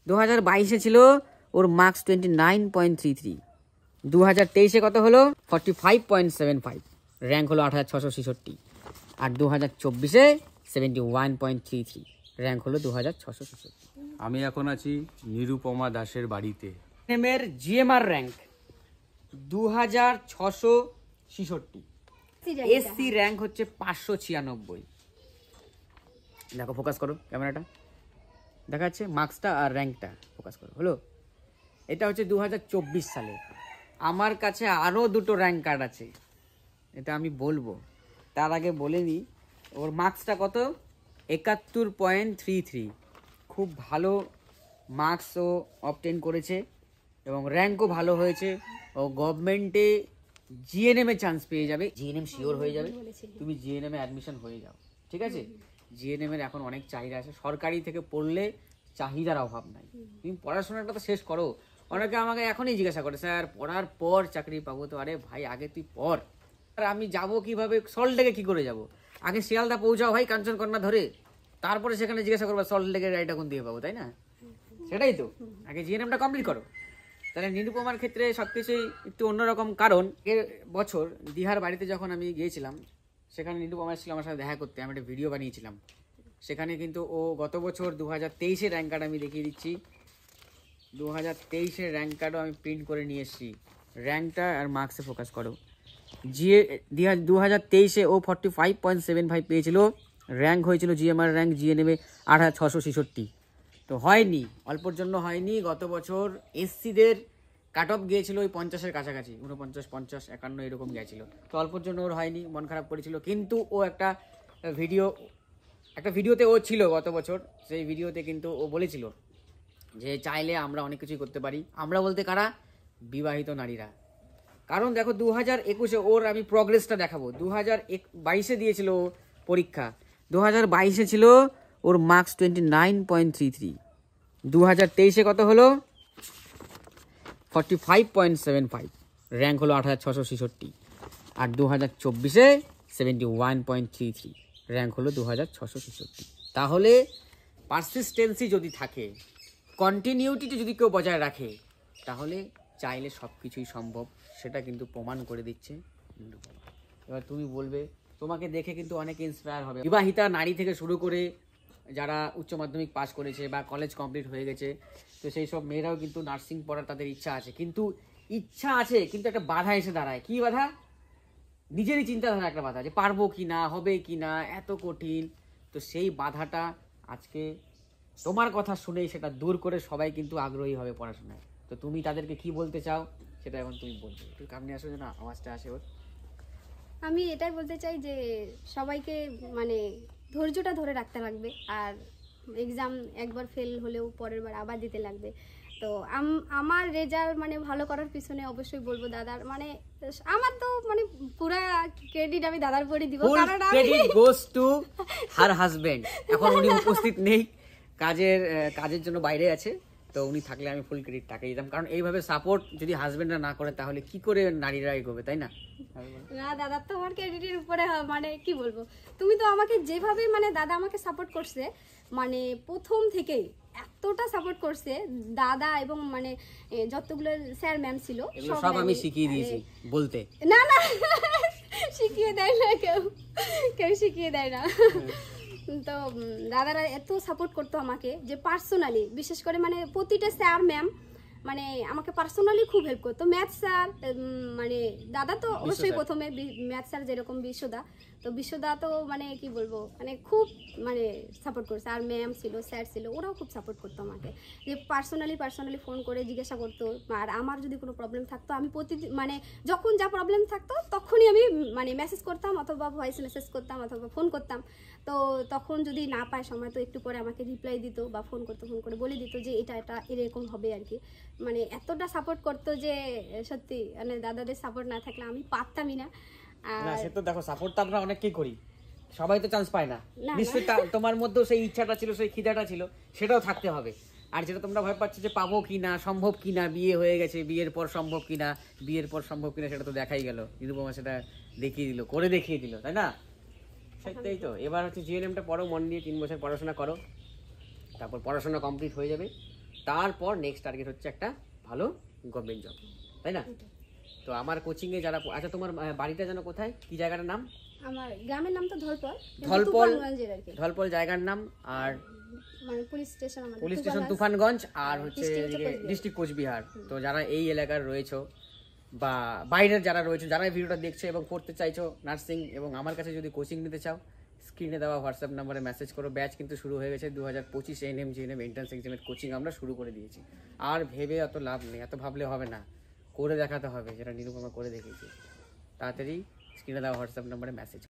2022-এ ছিল ওর মার্কস 29.33, 2023-এ কত হলো 45.75, র্যাঙ্ক হলো 8666, আর 2024-এ 71.33, র্যাঙ্ক হলো 2666। আমি এখন আছি নিরুপমা দাসের বাড়িতে। এর জিএমআর র্যাঙ্ক 2666, এসসি র্যাঙ্ক হচ্ছে 596। দেখো, ফোকাস করো ক্যামেরাটা, দেখা যাচ্ছে মার্কসটা আর র্যাঙ্কটা, ফোকাস করো। হলো, এটা হচ্ছে 2024 সালে। আমার কাছে আরও দুটো র্যাঙ্ক কার্ড আছে, এটা আমি বলবো। তার আগে বলে নিই ওর মার্কসটা কত, 71.33, খুব ভালো মার্কস ও অবটেন করেছে এবং র্যাঙ্কও ভালো হয়েছে। ও গভর্নমেন্টে জিএনএমে চান্স পেয়ে যাবে, জিএনএম শিওর হয়ে যাবে, তুমি জিএনএমে অ্যাডমিশন হয়ে যাও, ঠিক আছে? জিএনএমের এখন অনেক চাহিদা আছে, সরকারি থেকে পড়লে চাহিদার অভাব নাই। তুমি পড়াশোনাটা তো শেষ করো। অনেকে আমাকে এখনই জিজ্ঞাসা করে, স্যার পড়ার পর চাকরি পাবো তো? আরে ভাই, আগে তুই পড়। আর আমি যাবো কিভাবে, সল্টলেকে কি করে যাব? আগে শিয়ালদা পৌঁছাও ভাই কাঞ্চনকন্যা ধরে, তারপরে সেখানে জিজ্ঞাসা করবো সল্টলেকের গাড়িটা কোন দিয়ে পাবো, তাই না? সেটাই তো, আগে জিএনএমটা কমপ্লিট করো। তাহলে নিরুপমার ক্ষেত্রে সবকিছুই একটু অন্যরকম, কারণ এর বছর দিহার বাড়িতে যখন আমি গিয়েছিলাম, সেখানে নিরুপমা ছিল আমার সাথে দেখা করতে, আমি একটা ভিডিও বানিয়েছিলাম। সেখানে কিন্তু ও গত বছর 2023-এর র্যাঙ্ক কার্ড আমি দেখিয়ে দিচ্ছি, 2023-এর র্যাঙ্ক কার্ডও আমি প্রিন্ট করে নিয়ে এসেছি। র্যাঙ্কটা আর মার্কসে ফোকাস করো। 2023-এ ও 45.75 পেয়েছিল, র্যাঙ্ক হয়েছিল জিএমআর র্যাঙ্ক জিএনএমে 8666। তো হয়নি, অল্পর জন্য হয়নি। গত বছর এসসিদের কাট অফ গিয়েছিল ওই 50-এর কাছাকাছি, 49, 50, 51 এরকম গিয়েছিল। তো অল্পর জন্য ওর হয়নি, মন খারাপ করেছিল। কিন্তু ও একটা ভিডিওতে ও ছিল গত বছর, সেই ভিডিওতে কিন্তু ও বলেছিল যে চাইলে আমরা অনেক কিছুই করতে পারি। আমরা বলতে কারা? বিবাহিত নারীরা। কারণ দেখো, 2021-এ ওর আমি প্রগ্রেসটা দেখাবো। 2022-এ দিয়েছিল পরীক্ষা, 2022-এ ছিল ওর মার্কস 29.33, 2023-এ কত হলো 45.75, র্যাঙ্ক হলো 8666, আর 2024-এ 71.33, র্যাঙ্ক হলো 2666। তাহলে পারসিস্টেন্সি যদি থাকে, কন্টিনিউটি যদি কেউ বজায় রাখে, তাহলে চাইলে সব কিছুই সম্ভব। সেটা কিন্তু প্রমাণ করে দিচ্ছে নিরুপমা। এবার তুমি বলবে, তোমাকে দেখে কিন্তু অনেকে ইন্সপায়ার হবে। বিবাহিতা নারী থেকে শুরু করে যারা উচ্চ মাধ্যমিক পাস করেছে বা কলেজ কমপ্লিট হয়ে গেছে, তো সেই সব মেয়েরাও কিন্তু নার্সিং পড়ার তাদের ইচ্ছা আছে। কিন্তু ইচ্ছা আছে, কিন্তু একটা বাধা এসে দাঁড়ায়। কি বাধা? নিজেরই চিন্তাধারা একটা বাধা, যে পারবো কি না, হবে কি না, এত কঠিন। তো সেই বাধাটা আজকে তোমার কথা শুনেই সেটা দূর করে সবাই কিন্তু আগ্রহী হবে পড়াশোনায়। তো তুমি তাদেরকে কি বলতে চাও সেটা এখন তুমি বলবে। একটু সামনে আসো, না আওয়াজটা আসে ওর। আমি এটাই বলতে চাই যে সবাইকে মানে ধৈর্যটা ধরে রাখতে লাগবে, আর এক্সাম একবার ফেল হলেও পরের বার আবার দিতে লাগবে। তো আমার রেজাল্ট মানে ভালো করার পিছনে অবশ্যই বলবো দাদার, মানে আমার তো মানে পুরা ক্রেডিট আমি দাদার উপরই দিব, কারণ credit goes to her husband. এখন উনি উপস্থিত নেই, কাজের জন্য বাইরে আছে। তো উনি থাকলে আমি ফুল ক্রেডিট তাকে দিতাম, কারণ এইভাবে সাপোর্ট যদি হাজবেন্ডরা না করে তাহলে কি করে নারীরা এগোবে, তাই না? না, দাদা তো আমার ক্রেডিটের উপরে মানে কি বলবো, তুমি তো আমাকে যেভাবে মানে দাদা আমাকে সাপোর্ট করছে, মানে প্রথম থেকেই এতটা সাপোর্ট করছে দাদা, এবং মানে যতগুলো স্যার ম্যাম ছিল সব আমি শিখিয়ে দিয়েছি বলতে। না না, শিখিয়ে দেয় না কেউ, শিখিয়ে দেয় না। তো দাদারা এত সাপোর্ট করতো আমাকে, যে পার্সোনালি বিশেষ করে মানে প্রতিটা স্যার ম্যাম মানে আমাকে পার্সোনালি খুব হেল্প করতো। ম্যাথ স্যার মানে দাদা তো অবশ্যই প্রথমে ম্যাথ স্যার যেরকম বিশ্বদা, তো বিশ্বদা তো মানে কি বলবো, মানে খুব মানে সাপোর্ট করছে। আর ম্যাম ছিল, স্যার ছিল, ওরাও খুব সাপোর্ট করতো আমাকে, যে পার্সোনালি ফোন করে জিজ্ঞাসা করতো। আর আমার যদি কোনো প্রবলেম থাকতো, আমি প্রতিদিন মানে যখন যা প্রবলেম থাকতো তখনই আমি মানে মেসেজ করতাম, অথবা ভয়েস মেসেজ করতাম, অথবা ফোন করতাম। তো তখন যদি না পায় সময়, তো একটু পরে আমাকে রিপ্লাই দিত বা ফোন করে বলে দিত যে এটা এরকম হবে আর কি। মানে এতটা সাপোর্ট করতো যে সত্যি মানে দাদাদের সাপোর্ট না থাকলে আমি পারতামই না। আর সে তো দেখো, সাপোর্ট তো আমরা অনেককেই করি, সবাই তো চান্স পায় না। নিশ্চয়ই তোমার মধ্যেও সেই ইচ্ছাটা ছিল, সেই খিদাটা ছিল, সেটাও থাকতে হবে। আর যেটা তোমরা ভয় পাচ্ছ যে পাবো কি না, সম্ভব কি না, বিয়ে হয়ে গেছে, বিয়ের পর সম্ভব কি না, সেটা তো দেখাই গেল। নিরুপমা সেটা দেখিয়ে দিল, করে দেখিয়ে দিল, তাই না? সেটাই তো। এবার হচ্ছে জিএনএমটা পড়ো মন দিয়ে, 3 বছর পড়াশোনা করো, তারপর পড়াশোনা কমপ্লিট হয়ে যাবে, তারপর নেক্সট টার্গেট হচ্ছে একটা ভালো গভর্নমেন্ট জব, তাই না? তো আমার কোচিংয়ে যারা, আচ্ছা তোমার বাড়িটা যেন কোথায়, কি জায়গাটার নাম? আমার গ্রামের নাম তো ধলপল, কিন্তু ধলপল, তুফানগঞ্জের আর কি। ধলপল জায়গার নাম, আর মানে পুলিশ স্টেশন আমাদের পুলিশ স্টেশন তুফানগঞ্জ, আর হচ্ছে ডিস্ট্রিক্ট কোচবিহার। তো যারা এই এলাকার রয়েছে বা বাইরের যারা রয়েছে, যারা এই ভিডিওটা দেখছো এবং করতে চাইছো নার্সিং এবং আমার কাছে যদি কোচিং নিতে চাও, স্ক্রিনে দেওয়া হোয়াটসঅ্যাপ নাম্বারে মেসেজ করো। ব্যাচ কিন্তু শুরু হয়ে গেছে 2025 এনএম জিএনএম এন্ট্রান্স এক্সামের কোচিং আমরা শুরু করে দিয়েছি। আর ভেবে অত লাভ নেই, এত ভাবলে হবে না, করে দেখাতে হবে, যেটা নিরুপমা করে দেখিয়েছে। তাড়াতাড়ি স্ক্রিনে দেওয়া হোয়াটসঅ্যাপ নাম্বারে মেসেজ